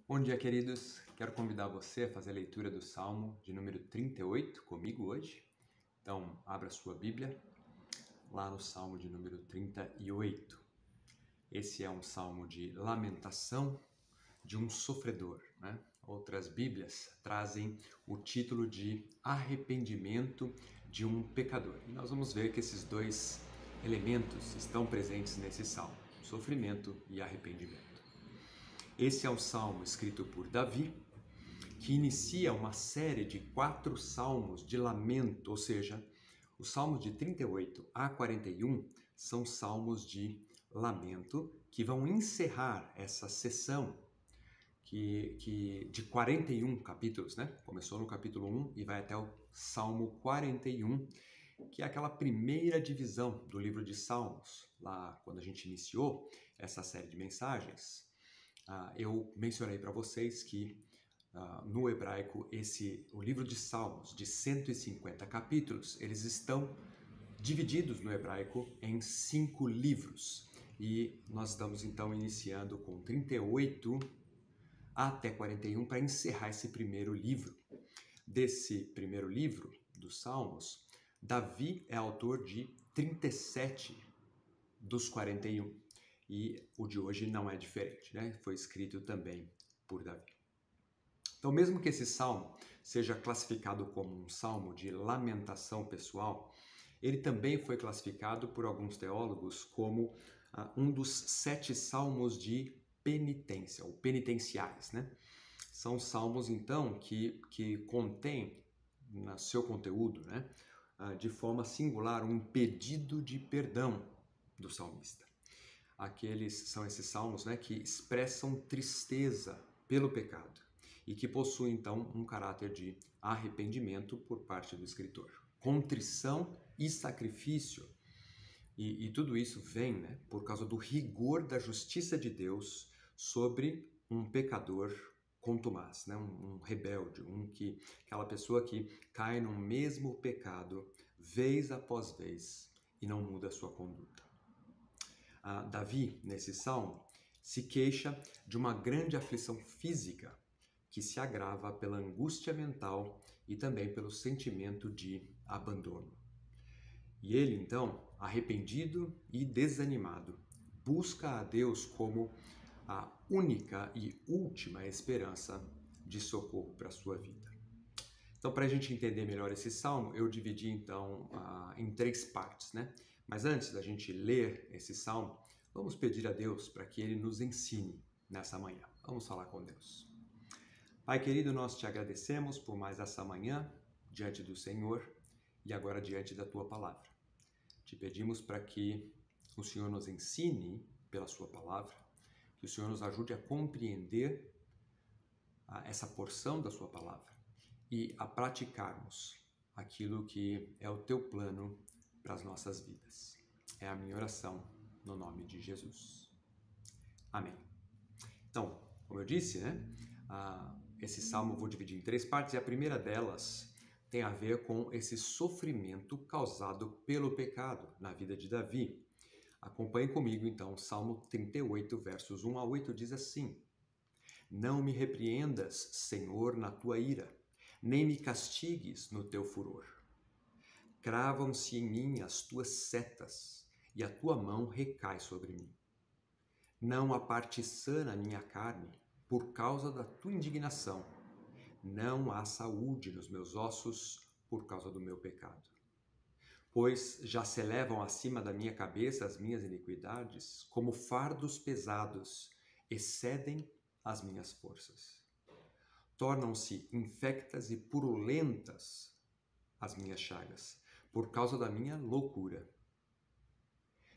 Bom dia, queridos. Quero convidar você a fazer a leitura do Salmo de número 38 comigo hoje. Então, abra sua Bíblia lá no Salmo de número 38. Esse é um salmo de lamentação de um sofredor, né? Outras Bíblias trazem o título de arrependimento de um pecador. E nós vamos ver que esses dois elementos estão presentes nesse salmo: sofrimento e arrependimento. Esse é um salmo escrito por Davi, que inicia uma série de 4 salmos de lamento, ou seja, os salmos de 38 a 41 são salmos de lamento que vão encerrar essa sessão de 41 capítulos, né? Começou no capítulo 1 e vai até o Salmo 41, que é aquela primeira divisão do livro de Salmos. Lá, quando a gente iniciou essa série de mensagens, eu mencionei para vocês que no hebraico o livro de Salmos, de 150 capítulos, eles estão divididos no hebraico em 5 livros. E nós estamos então iniciando com 38 até 41 para encerrar esse primeiro livro. Desse primeiro livro dos Salmos, Davi é autor de 37 dos 41. E o de hoje não é diferente, né? Foi escrito também por Davi. Então, mesmo que esse salmo seja classificado como um salmo de lamentação pessoal, ele também foi classificado por alguns teólogos como um dos 7 salmos de penitência, ou penitenciais, né? São salmos, então, que contêm no seu conteúdo, né, de forma singular, um pedido de perdão do salmista. São esses salmos, né, que expressam tristeza pelo pecado e que possuem, então, um caráter de arrependimento por parte do escritor. Contrição e sacrifício. E tudo isso vem, né, por causa do rigor da justiça de Deus sobre um pecador contumaz, né, um rebelde, aquela pessoa que cai no mesmo pecado vez após vez e não muda a sua conduta. Davi, nesse salmo, se queixa de uma grande aflição física que se agrava pela angústia mental e também pelo sentimento de abandono. E ele, então, arrependido e desanimado, busca a Deus como a única e última esperança de socorro para a sua vida. Então, para a gente entender melhor esse salmo, eu dividi, então, em 3 partes, né? Mas antes da gente ler esse salmo, vamos pedir a Deus para que Ele nos ensine nessa manhã. Vamos falar com Deus. Pai querido, nós te agradecemos por mais essa manhã diante do Senhor e agora diante da Tua palavra. Te pedimos para que o Senhor nos ensine pela Sua palavra, que o Senhor nos ajude a compreender essa porção da Sua palavra e a praticarmos aquilo que é o Teu plano para as nossas vidas. É a minha oração no nome de Jesus. Amém. Então, como eu disse, né, esse salmo eu vou dividir em 3 partes e a primeira delas tem a ver com esse sofrimento causado pelo pecado na vida de Davi. Acompanhe comigo então o Salmo 38, versos 1 a 8, diz assim: Não me repreendas, Senhor, na tua ira, nem me castigues no teu furor. Cravam-se em mim as tuas setas, e a tua mão recai sobre mim. Não há parte sã na minha carne, por causa da tua indignação. Não há saúde nos meus ossos, por causa do meu pecado. Pois já se elevam acima da minha cabeça as minhas iniquidades, como fardos pesados, excedem as minhas forças. Tornam-se infectas e purulentas as minhas chagas, por causa da minha loucura.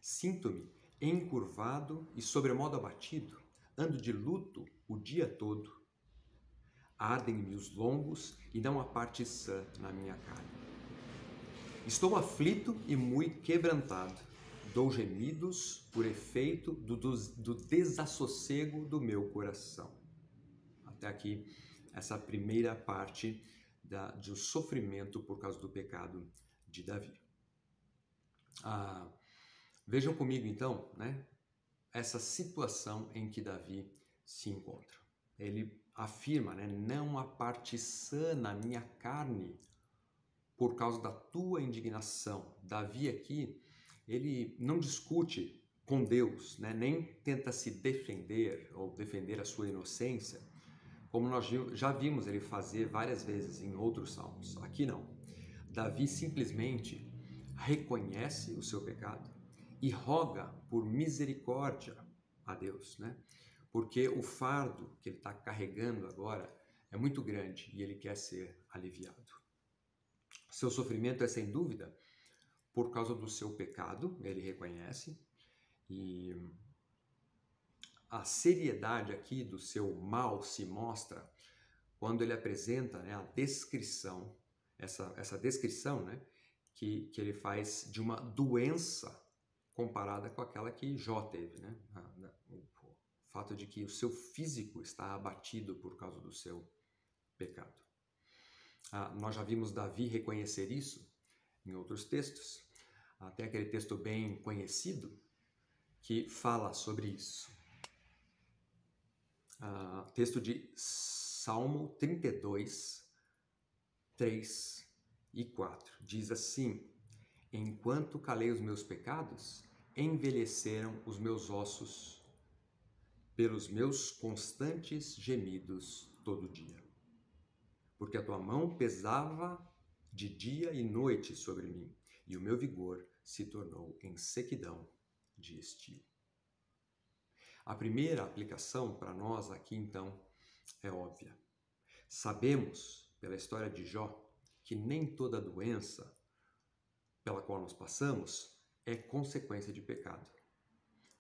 Sinto-me encurvado e sobremodo abatido, ando de luto o dia todo. Ardem-me os lombos e não há parte sã na minha carne. Estou aflito e muito quebrantado. Dou gemidos por efeito do desassossego do meu coração. Até aqui, essa primeira parte do sofrimento por causa do pecado de Davi. Vejam comigo, então, né, essa situação em que Davi se encontra. ele afirma, né, não há parte sã na minha carne por causa da tua indignação. Davi aqui, ele não discute com Deus, né, nem tenta se defender ou defender a sua inocência, como nós já vimos ele fazer várias vezes em outros salmos. Aqui não. Davi simplesmente reconhece o seu pecado e roga por misericórdia a Deus, né? Porque o fardo que ele está carregando agora é muito grande e ele quer ser aliviado. Seu sofrimento é sem dúvida por causa do seu pecado, ele reconhece, e a seriedade aqui do seu mal se mostra quando ele apresenta, né, a descrição, essa descrição, né, que ele faz de uma doença comparada com aquela que Jó teve, né? O fato de que o seu físico está abatido por causa do seu pecado. Nós já vimos Davi reconhecer isso em outros textos, até aquele texto bem conhecido que fala sobre isso. Texto de Salmo 32, 3 e 4. Diz assim: enquanto calei os meus pecados, envelheceram os meus ossos pelos meus constantes gemidos todo dia. Porque a tua mão pesava de dia e noite sobre mim, e o meu vigor se tornou em sequidão de estio. A primeira aplicação para nós aqui, então, é óbvia. Sabemos, pela história de Jó, que nem toda doença pela qual nós passamos é consequência de pecado.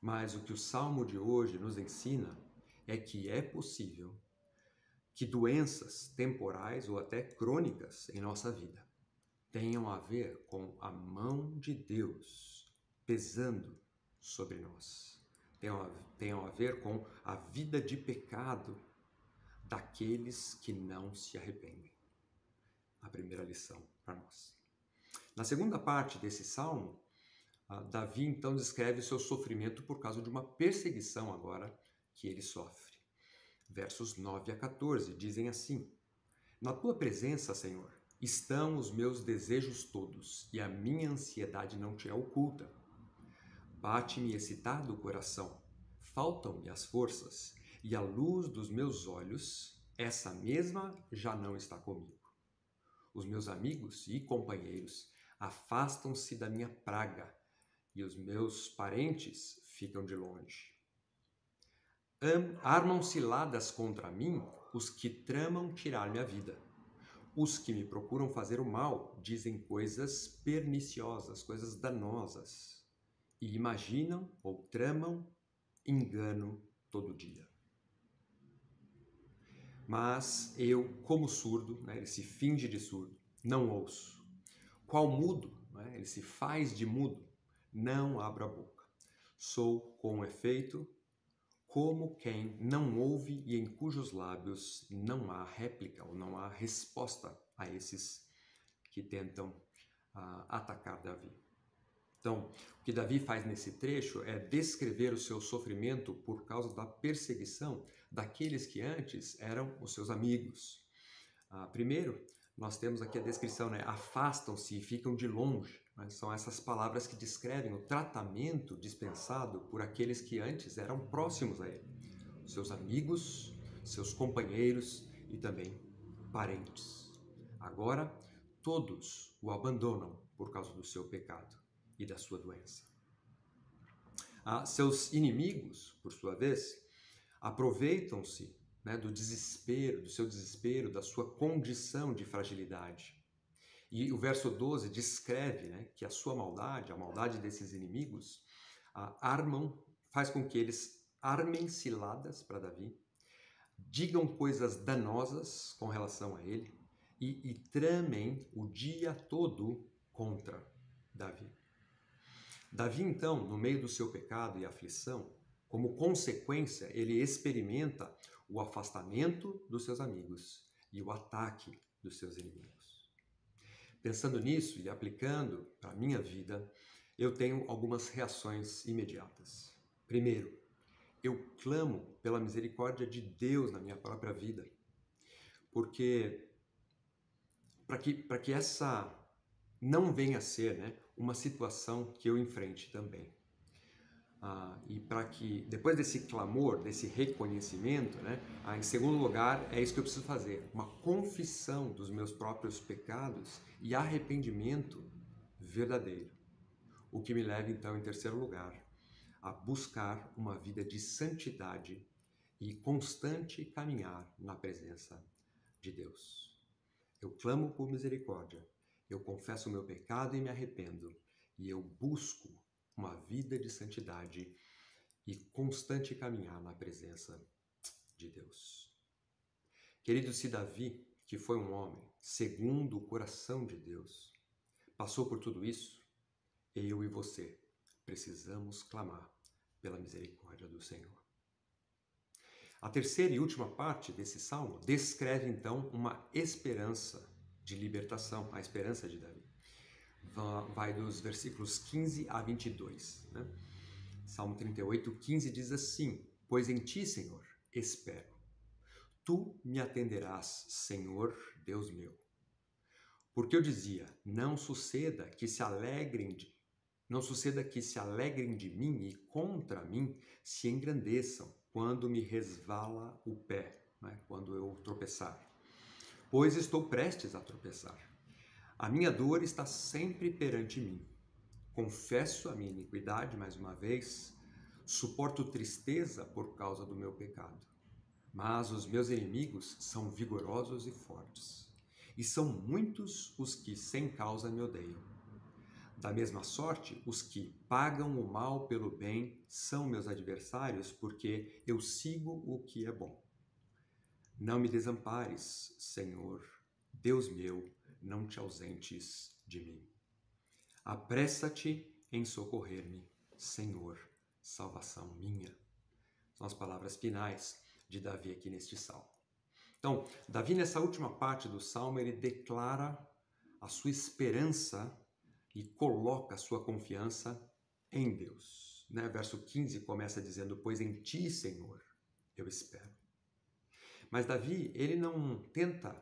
Mas o que o Salmo de hoje nos ensina é que é possível que doenças temporais ou até crônicas em nossa vida tenham a ver com a mão de Deus pesando sobre nós. Tenham a ver com a vida de pecado daqueles que não se arrependem. A primeira lição para nós. Na segunda parte desse salmo, Davi então descreve o seu sofrimento por causa de uma perseguição agora que ele sofre. Versos 9 a 14 dizem assim: na tua presença, Senhor, estão os meus desejos todos, e a minha ansiedade não te é oculta. Bate-me excitado o coração, faltam-me as forças, e a luz dos meus olhos, essa mesma já não está comigo. Os meus amigos e companheiros afastam-se da minha praga, e os meus parentes ficam de longe. Armam ciladas contra mim os que tramam tirar-me a vida. Os que me procuram fazer o mal dizem coisas perniciosas, coisas danosas, e imaginam ou tramam engano todo dia. Mas eu, como surdo, né, ele se finge de surdo, não ouço. Qual mudo, né, ele se faz de mudo, não abro a boca. Sou, com efeito, como quem não ouve e em cujos lábios não há réplica ou não há resposta a esses que tentam atacar Davi. Então, o que Davi faz nesse trecho é descrever o seu sofrimento por causa da perseguição daqueles que antes eram os seus amigos. Primeiro, nós temos aqui a descrição, né? Afastam-se e ficam de longe. Né? São essas palavras que descrevem o tratamento dispensado por aqueles que antes eram próximos a ele. Seus amigos, seus companheiros e também parentes. Agora, todos o abandonam por causa do seu pecado e da sua doença. Seus inimigos, por sua vez, aproveitam-se, né, do seu desespero, da sua condição de fragilidade. E o verso 12 descreve, né, que a sua maldade, a maldade desses inimigos, faz com que eles armem ciladas para Davi, digam coisas danosas com relação a ele e tramem o dia todo contra Davi. Davi, então, no meio do seu pecado e aflição, como consequência, ele experimenta o afastamento dos seus amigos e o ataque dos seus inimigos. Pensando nisso e aplicando para a minha vida, eu tenho algumas reações imediatas. Primeiro, eu clamo pela misericórdia de Deus na minha própria vida, porque para que essa não venha a ser, né, uma situação que eu enfrente também. E para que, depois desse clamor, desse reconhecimento, né, em segundo lugar, é isso que eu preciso fazer, uma confissão dos meus próprios pecados e arrependimento verdadeiro. O que me leva, então, em terceiro lugar, a buscar uma vida de santidade e constante caminhar na presença de Deus. Eu clamo por misericórdia, eu confesso o meu pecado e me arrependo, e eu busco uma vida de santidade e constante caminhar na presença de Deus. Querido, se Davi, que foi um homem segundo o coração de Deus, passou por tudo isso, eu e você precisamos clamar pela misericórdia do Senhor. A terceira e última parte desse salmo descreve então uma esperança de libertação, a esperança de Davi. Vai dos versículos 15 a 22. Né? Salmo 38, 15 diz assim: Pois em ti, Senhor, espero. Tu me atenderás, Senhor, Deus meu. Porque eu dizia, não suceda que se alegrem de mim e contra mim se engrandeçam quando me resvala o pé, né? Quando eu tropeçar. Pois estou prestes a tropeçar. A minha dor está sempre perante mim. Confesso a minha iniquidade mais uma vez, suporto tristeza por causa do meu pecado. Mas os meus inimigos são vigorosos e fortes, e são muitos os que sem causa me odeiam. Da mesma sorte, os que pagam o mal pelo bem são meus adversários, porque eu sigo o que é bom. Não me desampares, Senhor, Deus meu, não te ausentes de mim. Apressa-te em socorrer-me, Senhor, salvação minha. São as palavras finais de Davi aqui neste salmo. Então, Davi, nessa última parte do salmo, ele declara a sua esperança e coloca a sua confiança em Deus. Né? Verso 15 começa dizendo, pois em ti, Senhor, eu espero. Mas Davi, ele não tenta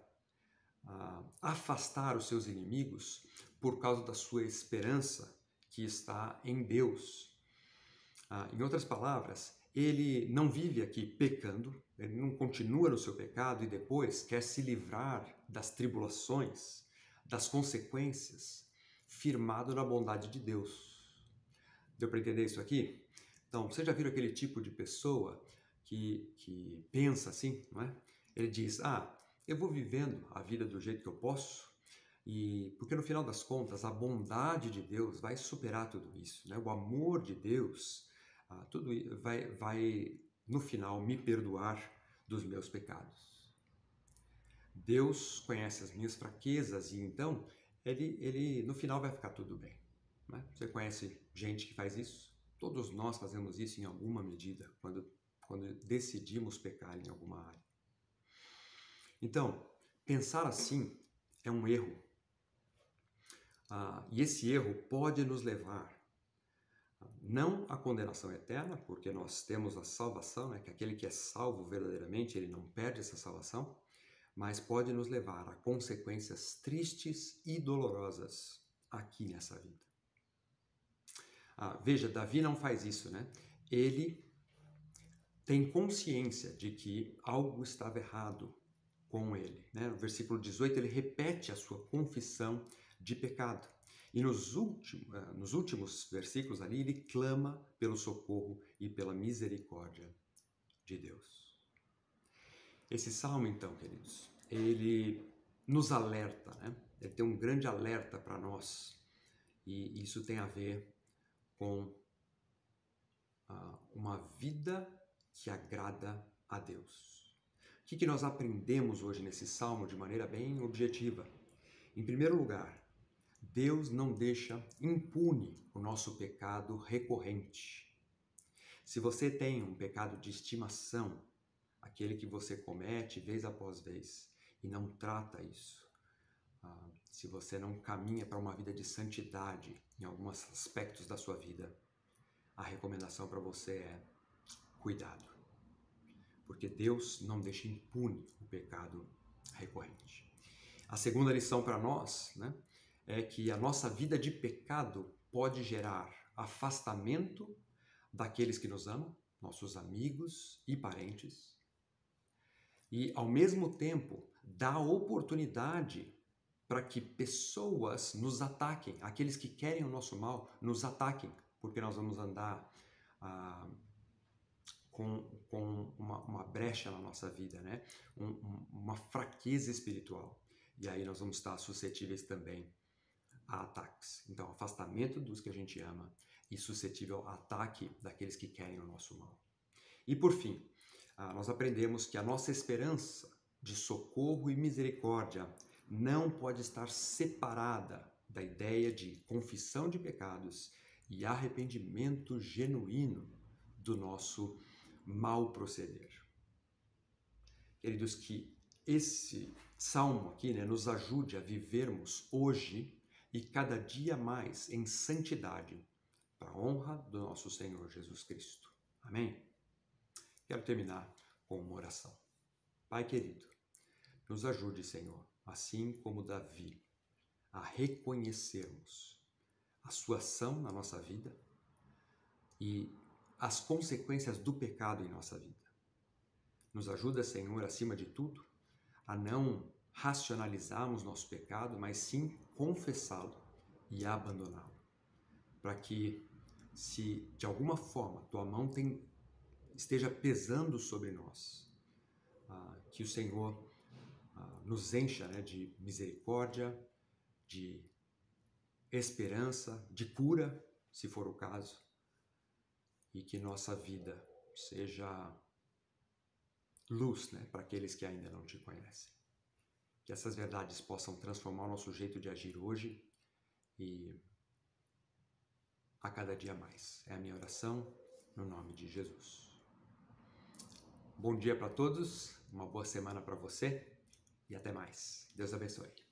afastar os seus inimigos por causa da sua esperança que está em Deus. Em outras palavras, ele não vive aqui pecando, ele não continua no seu pecado e depois quer se livrar das tribulações, das consequências, firmado na bondade de Deus. Deu para entender isso aqui? Então, você já viu aquele tipo de pessoa que pensa assim, não é? Ele diz, eu vou vivendo a vida do jeito que eu posso, porque no final das contas a bondade de Deus vai superar tudo isso, né? O amor de Deus tudo vai no final me perdoar dos meus pecados. Deus conhece as minhas fraquezas e então ele no final vai ficar tudo bem. Né? Você conhece gente que faz isso? Todos nós fazemos isso em alguma medida, quando decidimos pecar em alguma área. Então, pensar assim é um erro. E esse erro pode nos levar não à condenação eterna, porque nós temos a salvação, né? Que aquele que é salvo verdadeiramente, ele não perde essa salvação, mas pode nos levar a consequências tristes e dolorosas aqui nessa vida. Veja, Davi não faz isso, né? Ele tem consciência de que algo estava errado com ele, né? No versículo 18 ele repete a sua confissão de pecado. E nos últimos versículos ali ele clama pelo socorro e pela misericórdia de Deus. Esse salmo, então, queridos, ele nos alerta, né? Ele tem um grande alerta para nós. E isso tem a ver com uma vida que agrada a Deus. O que nós aprendemos hoje nesse salmo de maneira bem objetiva? Em primeiro lugar, Deus não deixa impune o nosso pecado recorrente. Se você tem um pecado de estimação, aquele que você comete vez após vez, e não trata isso, se você não caminha para uma vida de santidade em alguns aspectos da sua vida, a recomendação para você é cuidado, porque Deus não deixa impune o pecado recorrente. A segunda lição para nós, né, é que a nossa vida de pecado pode gerar afastamento daqueles que nos amam, nossos amigos e parentes, e ao mesmo tempo dá oportunidade para que pessoas nos ataquem, aqueles que querem o nosso mal, nos ataquem, porque nós vamos andar com uma brecha na nossa vida, né? Uma fraqueza espiritual. E aí nós vamos estar suscetíveis também a ataques. Então, afastamento dos que a gente ama e suscetível a ataque daqueles que querem o nosso mal. E por fim, nós aprendemos que a nossa esperança de socorro e misericórdia não pode estar separada da ideia de confissão de pecados e arrependimento genuíno do nosso mal proceder. Queridos, que esse salmo aqui, né, nos ajude a vivermos hoje e cada dia mais em santidade, para a honra do nosso Senhor Jesus Cristo. Amém? Quero terminar com uma oração. Pai querido, nos ajude, Senhor, assim como Davi, a reconhecermos a sua ação na nossa vida e as consequências do pecado em nossa vida. Nos ajuda, Senhor, acima de tudo, a não racionalizarmos nosso pecado, mas sim confessá-lo e abandoná-lo. Para que, se de alguma forma tua mão esteja pesando sobre nós, que o Senhor nos encha, né, de misericórdia, de esperança, de cura, se for o caso, e que nossa vida seja luz, né, para aqueles que ainda não te conhecem. Que essas verdades possam transformar o nosso jeito de agir hoje e a cada dia mais. É a minha oração, no nome de Jesus. Bom dia para todos, uma boa semana para você e até mais. Deus abençoe.